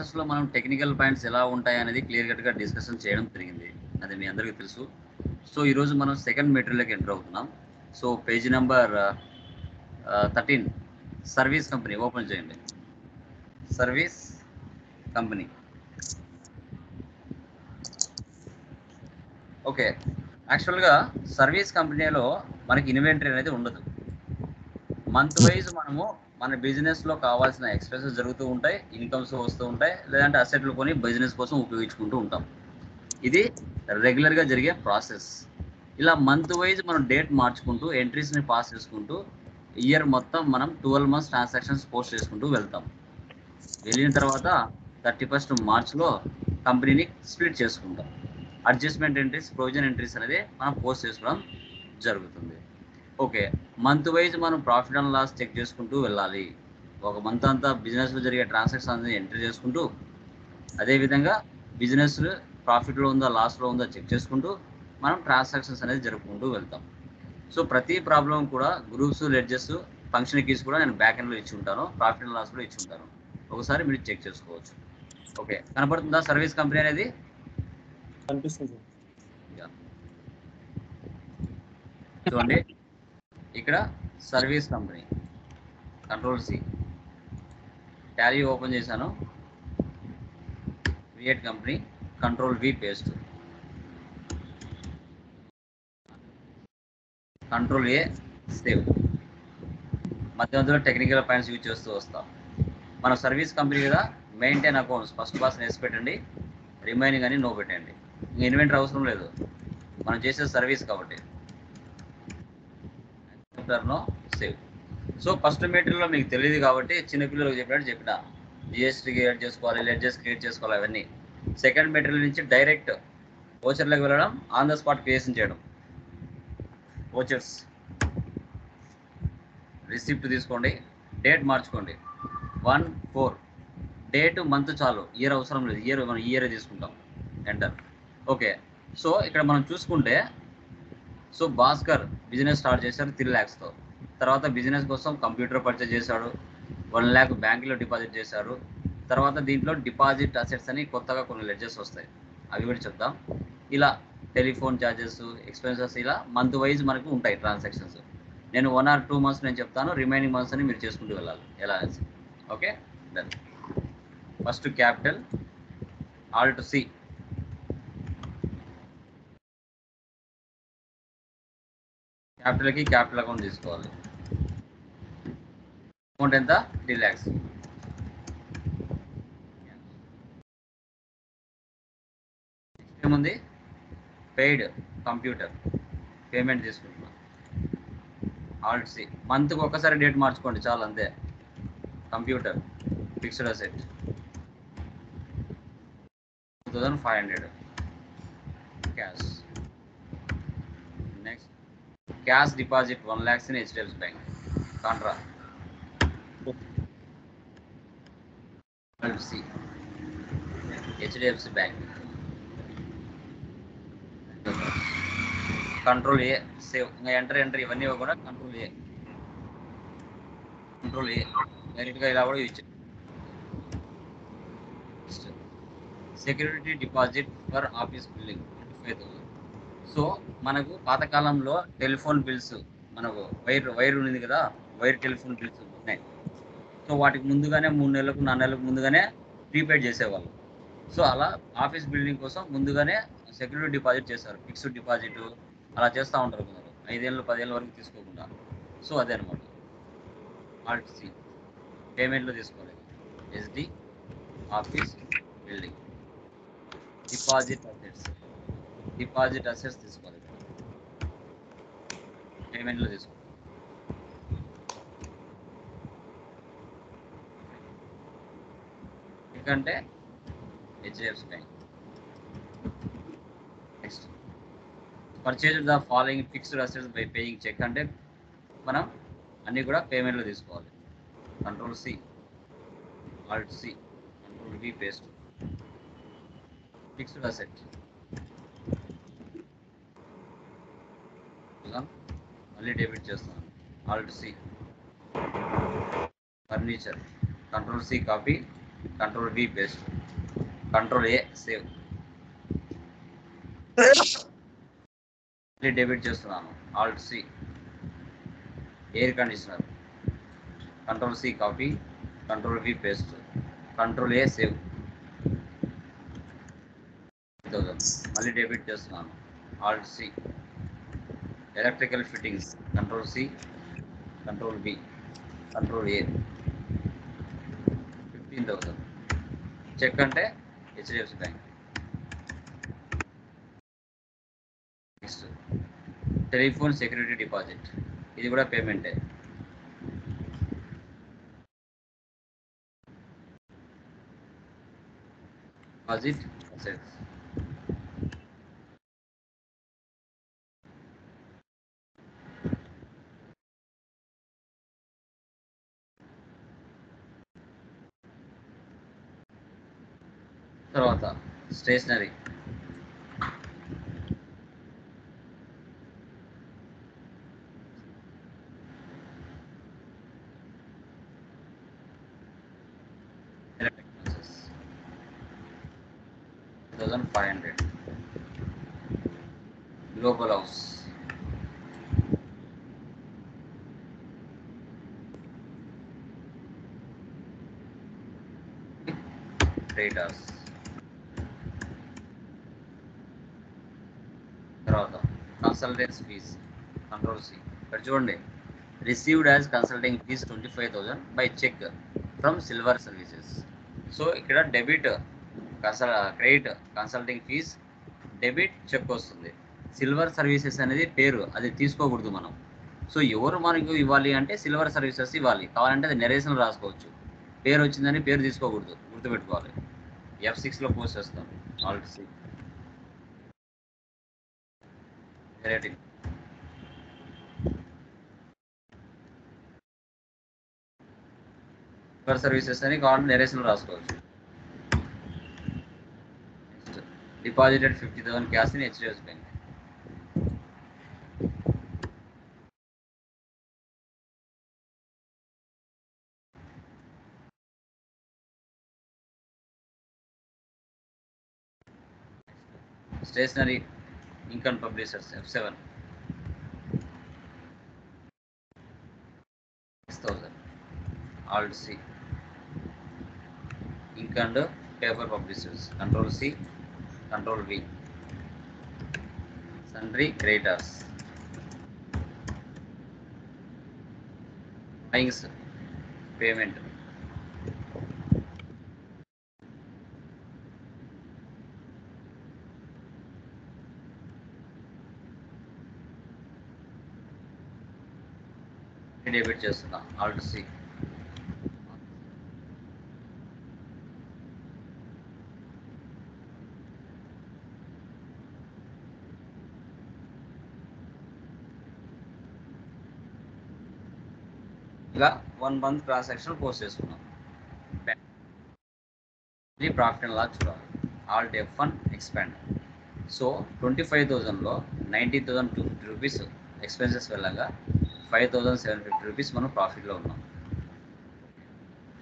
క్లాసెస్లో మనం technical points ఎలా ఉంటాయి అనేది క్లియర్ కట్గా డిస్కషన్ చేయడం జరిగింది. అది మీ అందరికీ తెలుసు. సో ఈరోజు మనం సెకండ్ మెటీరియల్లోకి ఎంటర్ అవుతున్నాం. So page number 13 service company open చేయండి. Service company. ఓకే, యాక్చువల్గా సర్వీస్ కంపెనీలో మనకి ఇన్వెంటరీ అనేది ఉండదు. మంత్ వైజ్ మనము మన బిజినెస్లో కావాల్సిన ఎక్స్పెన్సెస్ జరుగుతూ ఉంటాయి, ఇన్కమ్స్ వస్తూ ఉంటాయి, లేదంటే అసెట్లు కొని బిజినెస్ కోసం ఉపయోగించుకుంటూ ఉంటాం. ఇది రెగ్యులర్గా జరిగే ప్రాసెస్. ఇలా మంత్ వైజ్ మనం డేట్ మార్చుకుంటూ ఎంట్రీస్ని పాస్ చేసుకుంటూ ఇయర్ మొత్తం మనం 12 months ట్రాన్సాక్షన్స్ పోస్ట్ చేసుకుంటూ వెళ్తాం. వెళ్ళిన తర్వాత 31st మార్చ్లో కంపెనీని స్ప్లిట్ చేసుకుంటాం. అడ్జస్ట్మెంట్ ఎంట్రీస్, ప్రొవిజన్ ఎంట్రీస్ అనేది మనం పోస్ట్ చేసుకోవడం జరుగుతుంది. ఓకే, మంత్ వైజ్ మనం ప్రాఫిట్ అండ్ లాస్ చెక్ చేసుకుంటూ వెళ్ళాలి. ఒక మంత్ అంతా బిజినెస్లో జరిగే ట్రాన్సాక్షన్ అనేది ఎంట్రీ చేసుకుంటూ, అదేవిధంగా బిజినెస్ ప్రాఫిట్లో ఉందా లాస్లో ఉందా చెక్ చేసుకుంటూ మనం ట్రాన్సాక్షన్స్ అనేది జరుపుకుంటూ వెళ్తాం. సో ప్రతి ప్రాబ్లం కూడా గ్రూప్స్, లెడ్జెస్, ఫంక్షన్ కీస్ కూడా నేను బ్యాక్ ఎండ్లో ఇచ్చి ఉంటాను, ప్రాఫిట్ అండ్ లాస్ కూడా ఇచ్చి ఉంటాను. ఒకసారి మీరు చెక్ చేసుకోవచ్చు. ఓకే, కనపడుతుందా సర్వీస్ కంపెనీ అనేది? కనిపిస్తుంది. చూడండి, ఇక్కడ service company, control C, Tally open చేశాను, create company, control V paste, control A save. మధ్యలో టెక్నికల్ పాయింట్స్ యూజ్ చేస్తూ వస్తాం. మన సర్వీస్ కంపెనీ కదా, మెయింటైన్ అకౌంట్స్ ఫస్ట్ క్లాస్ వేసి పెట్టండి, రిమైనింగ్ అని నో పెట్టండి. ఇంక ఇన్వెంటరీ అవసరం లేదు, మనం చేసే సర్వీస్ కాబట్టి. No save. సో ఫస్ట్ మెటీరియల్లో మీకు తెలియదు కాబట్టి చిన్నపిల్లలకు చెప్పినట్టు చెప్పిన, జిఎస్టీ క్రియేట్ చేసుకోవాలి, లెడ్జెస్ క్రియేట్ చేసుకోవాలి, అవన్నీ. సెకండ్ మెటీరియల్ నుంచి డైరెక్ట్ ఓచర్లకు వెళ్ళడం, ఆన్ ద స్పాట్ క్రియేషన్ చేయడం. ఓచర్స్ రిసిప్ట్ తీసుకోండి, డేట్ మార్చుకోండి, 1/4. డేట్ మంత్ చాలు, ఇయర్ అవసరం లేదు. ఇయర్ మనం ఇయరే తీసుకుంటాం. ఎంటర్. ఓకే, సో ఇక్కడ మనం చూసుకుంటే, సో భాస్కర్ బిజినెస్ స్టార్ట్ చేశారు 3 lakhsతో. తర్వాత బిజినెస్ కోసం కంప్యూటర్ పర్చేజ్ చేశాడు, 1 lakh బ్యాంకులో డిపాజిట్ చేశారు. తర్వాత దీంట్లో డిపాజిట్ అసెట్స్ అని కొత్తగా కొన్ని లెడ్జెస్ వస్తాయి, అవి కూడా చెప్తాం. ఇలా టెలిఫోన్ ఛార్జెస్, ఎక్స్పెన్సెస్, ఇలా మంత్ వైజ్ మనకు ఉంటాయి ట్రాన్సాక్షన్స్. నేను 1 or 2 months నేను చెప్తాను, రిమైనింగ్ మంత్స్ అని మీరు చేసుకుంటూ వెళ్ళాలి ఎలా అనేసి. Okay done. First capital, alt C, క్యాపిటల్కి క్యాపిటల్ అకౌంట్ తీసుకోవాలి. అమౌంట్ ఎంత? 3 lakhs. ఏముంది? పెయిడ్ కంప్యూటర్ పేమెంట్ తీసుకుంటున్నాం. ఆల్ట్ సి, మంత్కి ఒక్కసారి డేట్ మార్చుకోండి చాలు, అంతే. Computer fixed asset 2500. Cash. Next cash deposit 1 lakhs in HDFC Bank. Contra. Alt C, HDFC Bank. Control A save. ఇంకా ఎంటర్ ఇవన్నీ కూడా కంట్రోల్ ఏ డైరెక్ట్గా ఇలా కూడా use. Security deposit for office building 25,000. So మనకు పాతకాలంలో టెలిఫోన్ బిల్స్, మనకు wire ఉంది కదా, వైర్ టెలిఫోన్ బిల్స్ ఉన్నాయి. సో వాటికి ముందుగానే 3 నెలలకు 4 నెలలకు ముందుగానే ప్రీపెయిడ్ చేసేవాళ్ళు. సో అలా ఆఫీస్ బిల్డింగ్ కోసం ముందుగానే సెక్యూరిటీ డిపాజిట్ చేశారు, ఫిక్స్డ్ డిపాజిట్ అలా చేస్తూ ఉంటారు కొందరు, 5 ఏళ్ళు 10 ఏళ్ళ వరకు తీసుకోకుండా. సో అదే అనమాట. ఆల్ట్ సి, పేమెంట్లో తీసుకోవాలి. SD office building. Deposit assets తీసుకోవాలి, పేమెంట్లో తీసుకోవాలి. ఎందుకంటే HDFC Bank. Next purchase the following fixed assets by paying cheque, అంటే మనం అన్నీ కూడా పేమెంట్లో తీసుకోవాలి. Control C, alt C, control V paste. Fixed asset మళ్ళీ డెబిట్ చేస్తాను. Alt C, furniture, control C copy, control V paste, control A save. Debit చేస్తున్నాను, alt C air conditioner, control C copy, control V paste, control A save. 3000 మళ్ళీ debit చేస్తున్నాను, alt C electrical fittings, control C, control B, control A 15,000. Cheque అంటే HDFC bank. Next telephone security deposit, ఇది కూడా పేమెంటే. Deposit assets, తర్వాత stationery, electric 1500. Global house, traders. తర్వాత consultancy fees, control C. ఇక్కడ చూడండి, received as consulting fees 25,000 by cheque from Silver Services. So ఇక్కడ debit credit consulting fees, debit cheque వస్తుంది. Silver Services అనేది పేరు, అది తీసుకోకూడదు మనం. సో ఎవరు మనకు ఇవ్వాలి అంటే సిల్వర్ సర్వీసెస్ ఇవ్వాలి. కావాలంటే అది నెరేషన్ రాసుకోవచ్చు, పేరు వచ్చిందని పేరు తీసుకోకూడదు, గుర్తుపెట్టుకోవాలి. F6లో పోస్ట్ చేస్తాం, alt C rating. Silver Services అని కావాలంటే నెరేషన్ రాసుకోవచ్చు. Next deposited 50,000 cash in HDFC bank. Stationery ink and publishers F7 6,000, alt C ink and paper publishers, control C, control V, sundry creditors. Buyings payment, debit చేస్తున్నా, alt C. ఇలా 1 month transaction post చేసుకున్నాం. ఇది profit and loss చూడాలి, alt F1 expand. So 25,000లో 19,250 rupees expenses వెళ్ళగా 5,750 rupees మనం ప్రాఫిట్లో ఉన్నాం.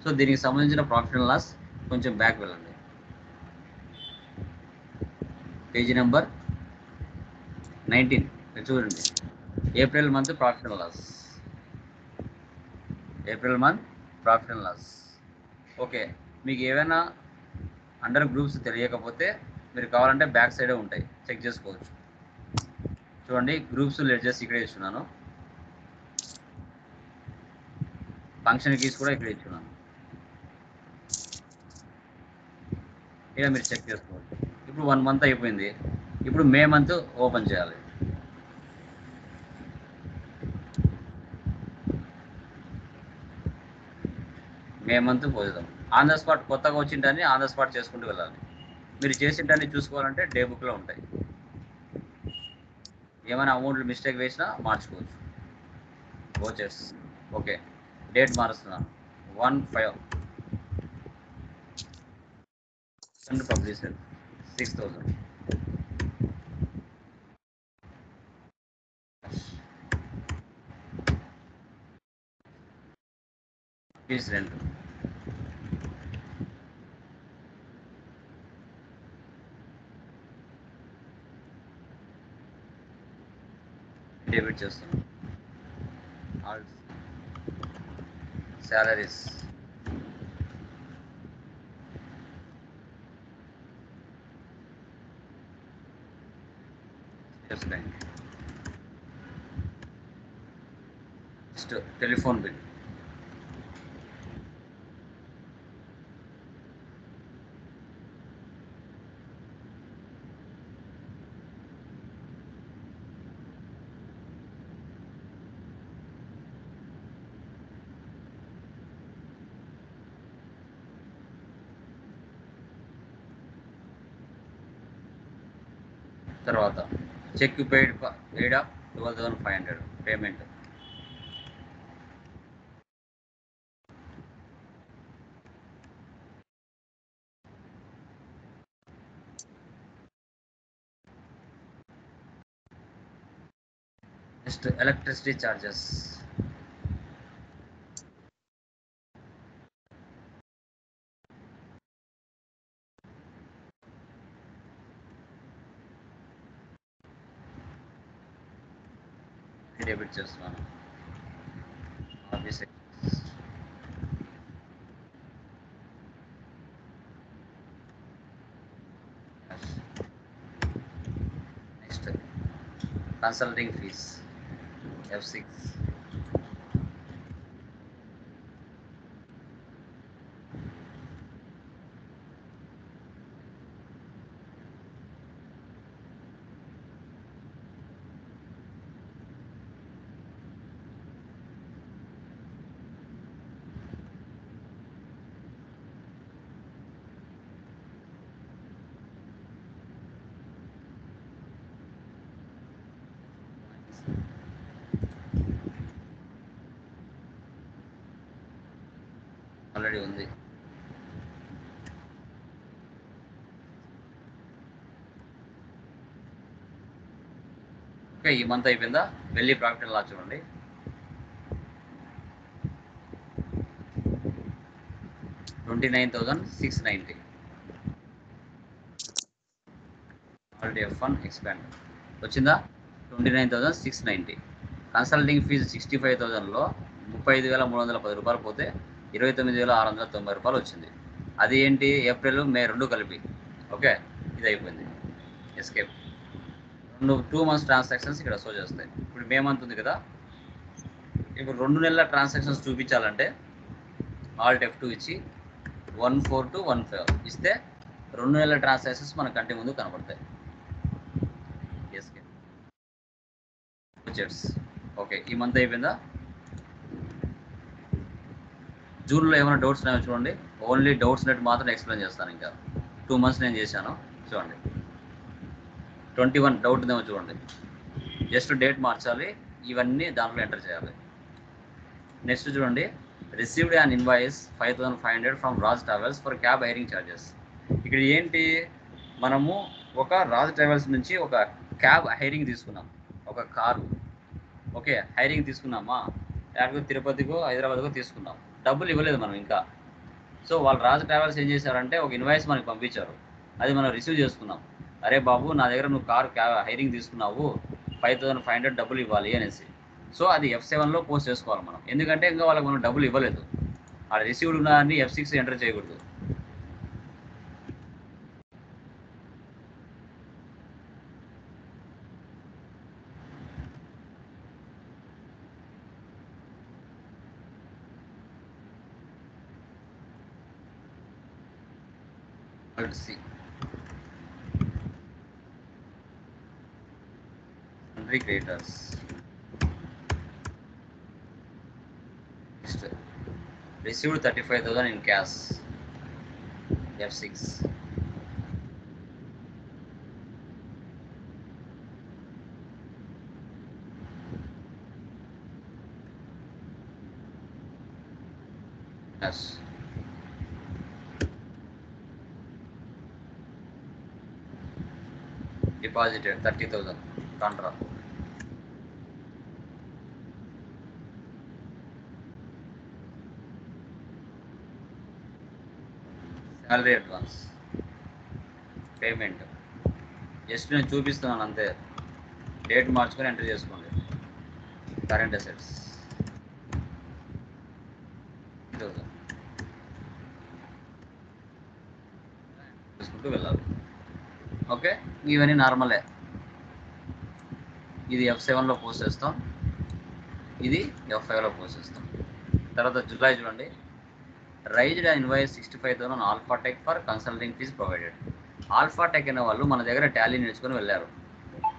So దీనికి సంబంధించిన ప్రాఫిట్ అండ్ లాస్ కొంచెం బ్యాక్ వెళ్ళండి, పేజీ నెంబర్ 19 చూడండి. April month profit and loss, April month profit and loss. Okay, మీకు ఏమైనా అండర్ గ్రూప్స్ తెలియకపోతే మీరు కావాలంటే బ్యాక్ సైడే ఉంటాయి, చెక్ చేసుకోవచ్చు. చూడండి, గ్రూప్స్ లెడ్జెస్ ఇక్కడ ఇస్తున్నాను, ఫంక్షన్ కీస్ కూడా ఇక్కడ ఇస్తున్నాను, ఇలా మీరు చెక్ చేసుకోవచ్చు. ఇప్పుడు 1 month అయిపోయింది, ఇప్పుడు మే మంత్ ఓపెన్ చేయాలి. మే మంత్ పోదాం. ఆన్ ద స్పాట్ కొత్తగా వచ్చింటని ఆన్ ద స్పాట్ చేసుకుంటూ వెళ్ళాలి. మీరు చేసింటని చూసుకోవాలంటే డే బుక్లో ఉంటాయి, ఏమైనా అమౌంట్లు మిస్టేక్ వేసినా మార్చుకోవచ్చు. వోచర్స్, ఓకే, డేట్ మారుస్తున్నాను, 1/5. And publisher 6,000. Fees rent debit చేస్తున్నాం. All salaries next telephone bill, తర్వాత cheque paid off 12,500 payment. Next electricity charges, debit చేస్తున్నాను. Office next consulting fees F6, already ఉంది. ఓకే, ఈ మంత్ అయిపోయిందా? వెళ్ళి ప్రాఫిట్ అండ్ లాస్ చూడండి. $29,690 already F1 expand వచ్చిందా? 29,690. Consulting fee 65,000లో 35,310 రూపాయలు పోతే 29,690 రూపాయలు వచ్చింది. అది ఏంటి? ఏప్రిల్ మే 2 కలిపి. ఓకే, ఇది అయిపోయింది. ఎస్కేప్. 2 months ట్రాన్సాక్షన్స్ ఇక్కడ షో చేస్తాయి. ఇప్పుడు మే మంత్ ఉంది కదా, ఇప్పుడు 2 నెలల ట్రాన్సాక్షన్స్ చూపించాలంటే ఆల్ట్ F2 ఇచ్చి 14 to 15 ఇస్తే 2 నెలల ట్రాన్సాక్షన్స్ మన కంటి ముందు కనబడతాయి. ఓకే, ఈ మంత్ అయిపోయిందా? జూన్లో ఏమైనా డౌట్స్ ఉన్నాయో చూడండి. ఓన్లీ డౌట్స్ నెట్ మాత్రం ఎక్స్ప్లెయిన్ చేస్తాను. ఇంకా 2 months నేను చేశాను. చూడండి, 21 డౌట్ ఉందేమో చూడండి. జస్ట్ డేట్ మార్చాలి, ఇవన్నీ దాంట్లో ఎంటర్ చేయాలి. నెక్స్ట్ చూడండి, received an invoice 5,500 from Raj travels for cab hiring charges. ఇక్కడ ఏంటి, మనము ఒక రాజ్ ట్రావెల్స్ నుంచి ఒక క్యాబ్ హైరింగ్ తీసుకున్నాం, ఒక కారు. ఓకే, హైరింగ్ తీసుకున్నామా, లేకపోతే తిరుపతికో హైదరాబాద్కో తీసుకున్నాం, డబ్బులు ఇవ్వలేదు మనం ఇంకా. సో వాళ్ళు రాజ్ ట్రావెల్స్ ఏం చేశారంటే ఒక ఇన్వాయిస్ మనకి పంపించారు, అది మనం రిసీవ్ చేసుకున్నాం. అరే బాబు, నా దగ్గర నువ్వు కారు హైరింగ్ తీసుకున్నావు, 5,500 డబ్బులు ఇవ్వాలి అనేసి. సో అది F7లో పోస్ట్ చేసుకోవాలి మనం, ఎందుకంటే ఇంకా వాళ్ళకి మనం డబ్బులు ఇవ్వలేదు. ఆ రిసీవ్డ్ ఉన్నాయని F6 ఎంటర్ చేయకూడదు. C sundry creditors. Next, received 35,000 in cash, F6. Yes. Deposited 30,000 contra. Salary advance payment. Just నేను చూపిస్తున్నాను అంతే, డేట్ మార్చుకొని ఎంటర్ చేసుకోండి. కరెంట్ అసెట్స్ చూసుకుంటూ వెళ్ళాలి. ఓకే, ఇవన్నీ నార్మలే. ఇది F7లో పోస్ట్ చేస్తాం, ఇది F5లో పోస్ట్ చేస్తాం. తర్వాత జూలై చూడండి, raised invoice 65,000 Alphatech for consulting fees provided. Alphatech అనే వాళ్ళు మన దగ్గర టాలీ నేర్చుకొని వెళ్ళారు,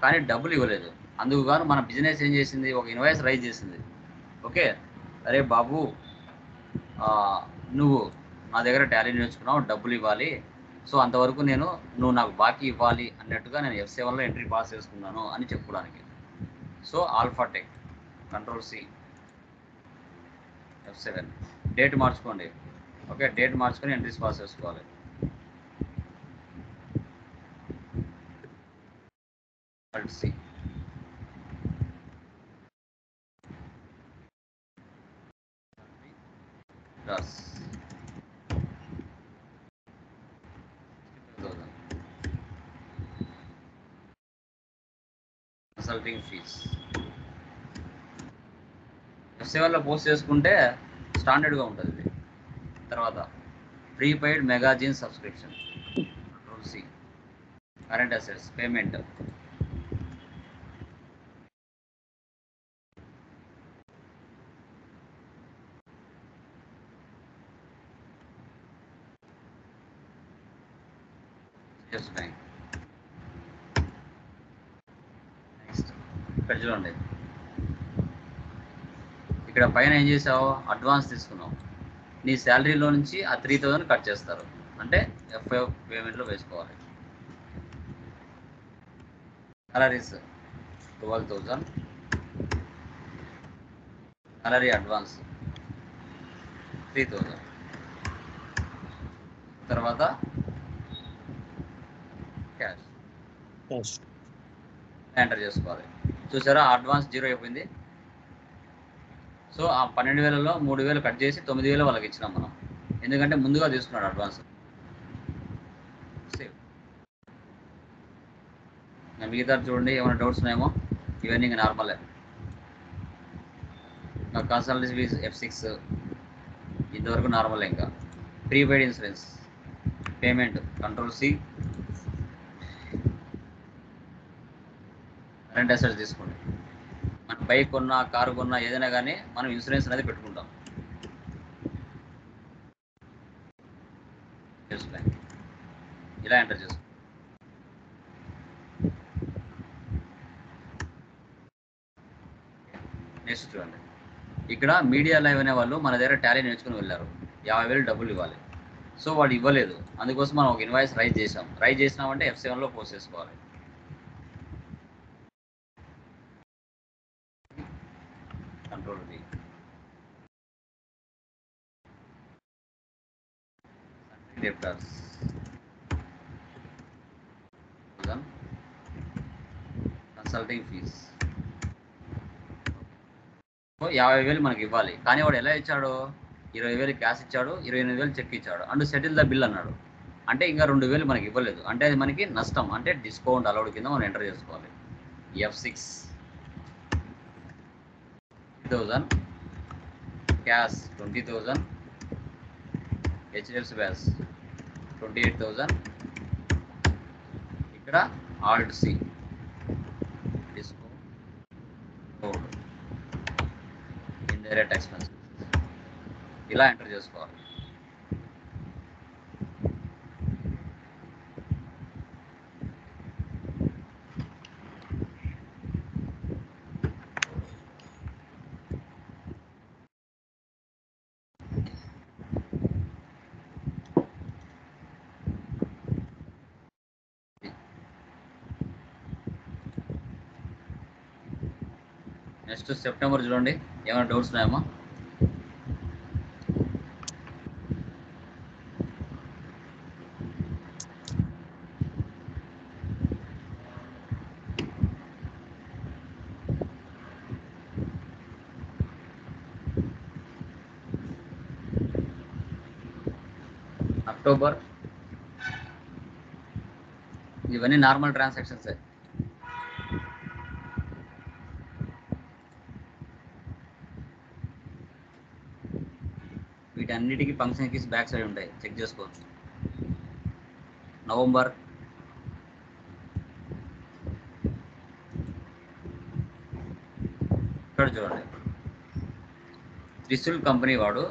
కానీ డబ్బులు ఇవ్వలేదు. అందుకు గాను మన బిజినెస్ ఏం చేసింది, ఒక ఇన్వాయిస్ రైజ్ చేసింది. ఓకే, అరే బాబు నువ్వు నా దగ్గర టాలీ నేర్చుకున్నావు, డబ్బులు ఇవ్వాలి, సో అంతవరకు నువ్వు నాకు బాకీ ఇవ్వాలి అన్నట్టుగా నేను F7లో ఎంట్రీ పాస్ చేసుకున్నాను అని చెప్పుకోవడానికి. సో ఆల్ఫాటెక్, Ctrl+C, F7, డేట్ మార్చుకోండి. ఓకే, డేట్ మార్చుకొని ఎంట్రీస్ పాస్ చేసుకోవాలి. Alt+C, కన్సల్టింగ్ ఫీజ్ F7లో పోస్ట్ చేసుకుంటే స్టాండర్డ్గా ఉంటుంది ఇది. తర్వాత prepaid magazine subscription, Ctrl+C, current assets, payment, bank. Next ఇక్కడ చూడండి, ఇక్కడ పైన ఏం చేసావు, అడ్వాన్స్ తీసుకున్నావు. నీ శాలరీలో నుంచి ఆ 3,000 కట్ చేస్తారు, అంటే F5 పేమెంట్లో వేసుకోవాలి. సాలరీస్ 12,000, సాలరీ అడ్వాన్స్ 3,000, తర్వాత క్యాష్ ఎంటర్ చేసుకోవాలి. చూసారా, అడ్వాన్స్ 0 అయిపోయింది. సో ఆ 12,000లో 3,000 కట్ చేసి 9,000 వాళ్ళకి ఇచ్చినాం మనం, ఎందుకంటే ముందుగా తీసుకున్నాడు అడ్వాన్స్. సేవ్. మిగతా చూడండి, ఏమైనా డౌట్స్ ఉన్నాయేమో, ఇవన్నీ ఇంకా నార్మలే. కన్సల్టెన్సీ ఫీజ్ F6 ఇంతవరకు నార్మల్. ఇంకా prepaid insurance payment Ctrl+C, current assets తీసుకోండి. మన బైక్ కొన్నా, కారు కొన్నా, ఏదైనా కానీ మనం ఇన్సూరెన్స్ అనేది పెట్టుకుంటాం. ఇలా ఎంటర్ చేసుకోండి. నెక్స్ట్ చూడండి, ఇక్కడ మీడియా లైవ్ అనే వాళ్ళు మన దగ్గర టాలీ నేర్చుకుని వెళ్ళారు, 50,000 డబ్బులు ఇవ్వాలి. సో వాడు ఇవ్వలేదు, అందుకోసం మనం ఒక ఇన్వాయిస్ రైజ్ చేసినామంటే F7లో పోస్ట్ చేసుకోవాలి. Ctrl+V, డెప్టర్స్ కన్సల్టింగ్ ఫీజ్ 50,000 మనకి ఇవ్వాలి, కానీ వాడు ఎలా ఇచ్చాడు, 20,000 క్యాష్ ఇచ్చాడు, 28,000 చెక్ ఇచ్చాడు, అండ్ సెటిల్ ద బిల్ అన్నాడు. అంటే ఇంకా 2,000 మనకి ఇవ్వలేదు, అంటే అది మనకి నష్టం, అంటే డిస్కౌంట్ అలౌడ్ కింద మనం ఎంటర్ చేసుకోవాలి. F6 3,000, క్యాష్ 20,000, HDFC బ్యాస్ 28,000, ఇక్కడ Alt+C, discount code, indirect expenses, ఇలా ఎంటర్ చేసుకోవాలి. నెక్స్ట్ సెప్టెంబర్ చూడండి, ఏమైనా డౌట్స్ ఉన్నాయేమో. అక్టోబర్, ఇవన్నీ నార్మల్ ట్రాన్సాక్షన్స్. అన్నిటికీ ఫంక్షన్ కీస్ బ్యాక్ సైడ్ ఉంటాయి, చెక్ చేసుకోవచ్చు. నవంబర్ ఇక్కడ చూడండి, త్రిశూల్ కంపెనీ వాడు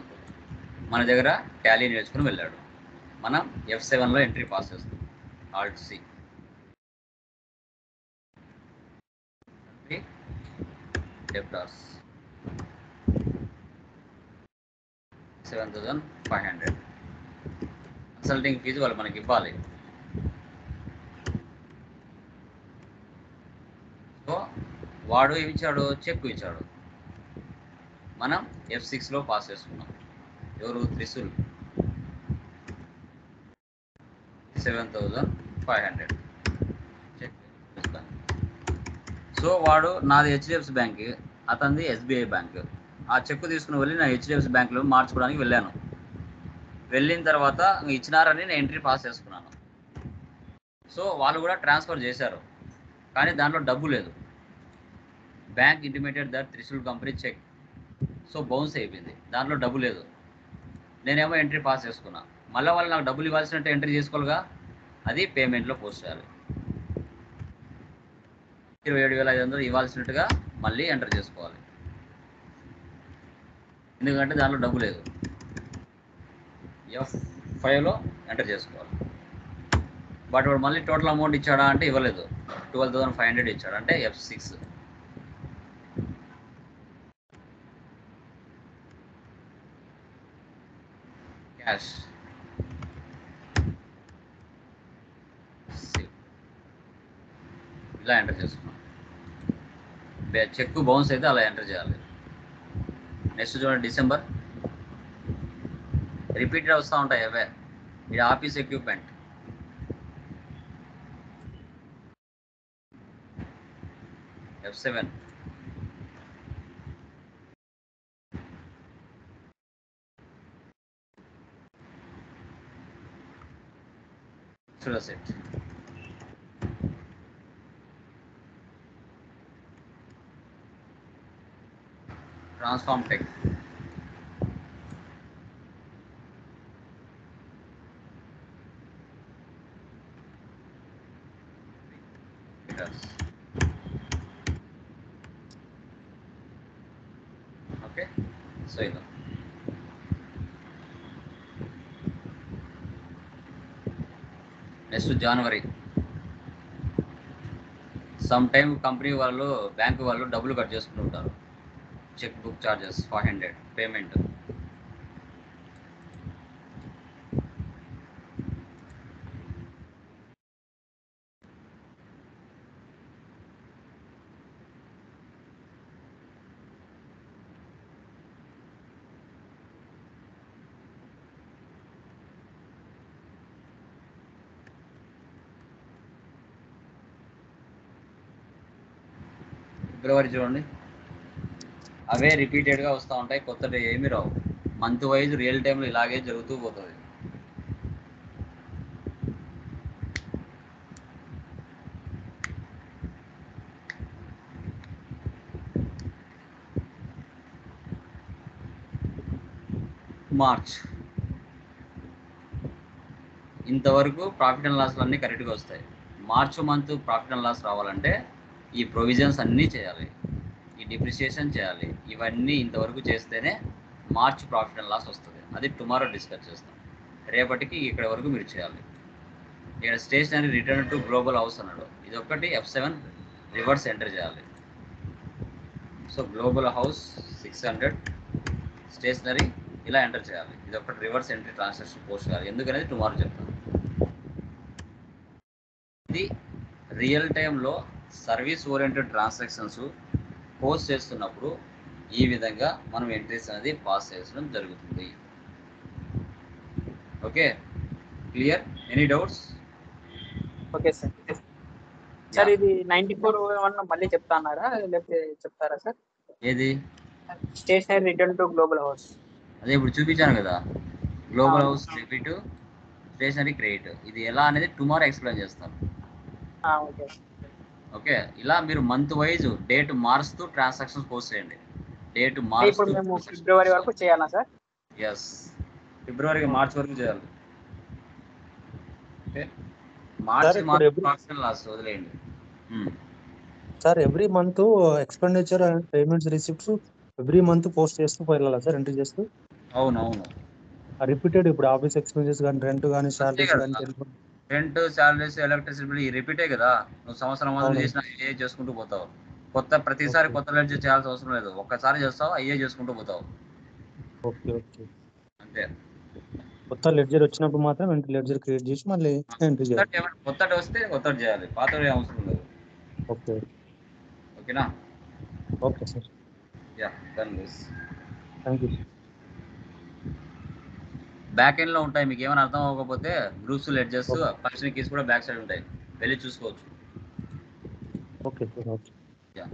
మన దగ్గర టాలీ నేర్చుకుని వెళ్ళాడు. మనం F7లో ఎంట్రీ పాస్ చేస్తాం. ఆల్ట్ సి డెబ్టార్స్ 7,500 కన్సల్టింగ్ ఫీజు వాళ్ళు మనకి ఇవ్వాలి. సో వాడు ఏమి ఇచ్చాడు, చెక్ ఇచ్చాడు. మనం F6లో పాస్ చేసుకున్నాం. ఎవరు, త్రిశూల్ 7,500 చెక్. సో వాడు నాది HDFC బ్యాంక్, అతనిది SBI బ్యాంక్. ఆ చెక్ తీసుకుని వెళ్ళి నా HDFC బ్యాంక్లో మార్చుకోవడానికి వెళ్ళాను. వెళ్ళిన తర్వాత ఇచ్చినారని నేను ఎంట్రీ పాస్ చేసుకున్నాను. సో వాళ్ళు కూడా ట్రాన్స్ఫర్ చేశారు, కానీ దాంట్లో డబ్బు లేదు. Bank intimated that Trishul company cheque. So bounce అయిపోయింది, దాంట్లో డబ్బు లేదు. నేనేమో ఎంట్రీ పాస్ చేసుకున్నా. మళ్ళీ వాళ్ళు నాకు డబ్బులు ఇవ్వాల్సినట్టు ఎంట్రీ చేసుకోవాలిగా, అది పేమెంట్లో పోస్ట్ చేయాలి. 27,500 ఇవ్వాల్సినట్టుగా మళ్ళీ ఎంటర్ చేసుకోవాలి, ఎందుకంటే దాంట్లో డబ్బు లేదు. F5లో ఎంటర్ చేసుకోవాలి. బట్ వాడు మళ్ళీ టోటల్ అమౌంట్ ఇచ్చాడా అంటే ఇవ్వలేదు, 12,500 ఇచ్చాడు, అంటే F6. క్యాష్ ఇలా ఎంటర్ చేసుకున్నాం. చెక్ బౌన్స్ అయితే అలా ఎంటర్ చేయాలి. నెక్స్ట్ చూడండి, డిసెంబర్ రిపీటెడ్ వస్తూ ఉంటాయి అవే. ఇది office equipment. F7 set. Transform Tech. Okay, so ఇది నెక్స్ట్ జనవరి. సమ్ టైమ్ కంపెనీ వాళ్ళు, బ్యాంకు వాళ్ళు డబ్బులు కట్ చేసుకుని ఉంటారు. Cheque book charges 500 payment. ఫిబ్రవరి చూడండి, అవే రిపీటెడ్గా వస్తూ ఉంటాయి, కొత్తది ఏమి రావు. మంత్ వైజ్ రియల్ టైంలో ఇలాగే జరుగుతూ పోతుంది. మార్చ్ ఇంతవరకు ప్రాఫిట్ అండ్ లాస్లు అన్నీ కరెక్ట్గా వస్తాయి. March month profit and loss రావాలంటే ఈ ప్రొవిజన్స్ అన్నీ చేయాలి, ఈ డిప్రిసియేషన్ చేయాలి. ఇవన్నీ ఇంతవరకు చేస్తేనే మార్చ్ ప్రాఫిట్ అండ్ లాస్ వస్తుంది. అది టుమారో డిస్కస్ చేస్తాం. రేపటికి ఇక్కడ వరకు మీరు చేయాలి. ఇక్కడ stationery return to global house అన్నాడు, ఇది ఒక్కటి F7 రివర్స్ ఎంటర్ చేయాలి. సో గ్లోబల్ హౌస్ 600 స్టేషనరీ ఇలా ఎంటర్ చేయాలి. ఇది ఒకటి రివర్స్ ఎంట్రీ ట్రాన్సాక్షన్ పోస్ట్ చేయాలి. ఎందుకనేది టుమారో చెప్తాను. ఇది రియల్ టైంలో సర్వీస్ ఓరియంటెడ్ ట్రాన్సాక్షన్స్ పోస్ట్ చేస్తున్నప్పుడు ఈ విధంగా మనం ఎంట్రీస్ అనేది పాస్ చేయడం జరుగుతుంది. Okay, clear? Any doubts? Okay sir. Sir ఇది 94 మళ్ళీ చెప్తాన్నారా లేకపోతే చెప్తారా సార్? ఏది? Stationery return to global house. అదే ఇప్పుడు చూపించాను కదా, global house debit, stationery credit. ఇది ఎలా అనేది టుమారో ఎక్స్ప్లెయిన్ చేస్తాను. ఓకే. ఓకే, ఇలా మీరు మంత్ వైజ్ డేట్ మారుస్తూ ట్రాన్సాక్షన్స్ పోస్ట్ చేయండి. డేట్ ఇప్పుడు మేము ఫిబ్రవరి వరకు చేయాలా సార్? ఎస్. ఫిబ్రవరికి మార్చ్ వరకు చేయాలి. ఓకే, సార్ మార్చి ఇప్పుడు మాత్రం ఎవ్రీ ప్రాఫిట్ అండ్ లాస్ వదిలేయండి. Sir every month expenditure and payments receipts every month post చేస్తూ వెళ్ళాలా సార్, ఎంట్రీ చేస్తూ? అవునవును, రిపీటెడ్ ఇప్పుడు ఆఫీస్ ఎక్స్పెన్సెస్ కానీ, రెంట్ కానీ, అంతే శాలరీస్ కదా. కానీ, రెంట్, శాలరీస్, ఎలక్ట్రిసిటీ బిల్ రిపీటే కదా. నువ్వు సంవత్సరం మొదలు అవును. చేసినా అయ్యే చేసుకుంటూ పోతావు. ప్రతిసారి ఓకే కొత్త లెడ్జర్ చేయాల్సిన అవసరం లేదు. ఒక్కసారి చేస్తావు, అయ్యే చేసుకుంటూ పోతావు ఓకే ఓకే. అంతే. కొత్త లెడ్జర్ వచ్చినప్పుడు మాత్రం లెడ్జర్ క్రియేట్ చేసి మళ్ళీ ఎంట్రీ చేయాలి. కొత్తటి వస్తే కొత్తటి చేయాలి, పాతవి అవసరం లేదు. ఓకే ఓకేనా? Okay sir, yeah, done this. Thank you. Back end లో ఉంటాయి, మీకు ఏమైనా అర్థం అవ్వకపోతే groups ledgers okay function keys కూడా బ్యాక్ సైడ్ ఉంటాయి, వెళ్ళి చూసుకోవచ్చు. Okay sir, okay. యా.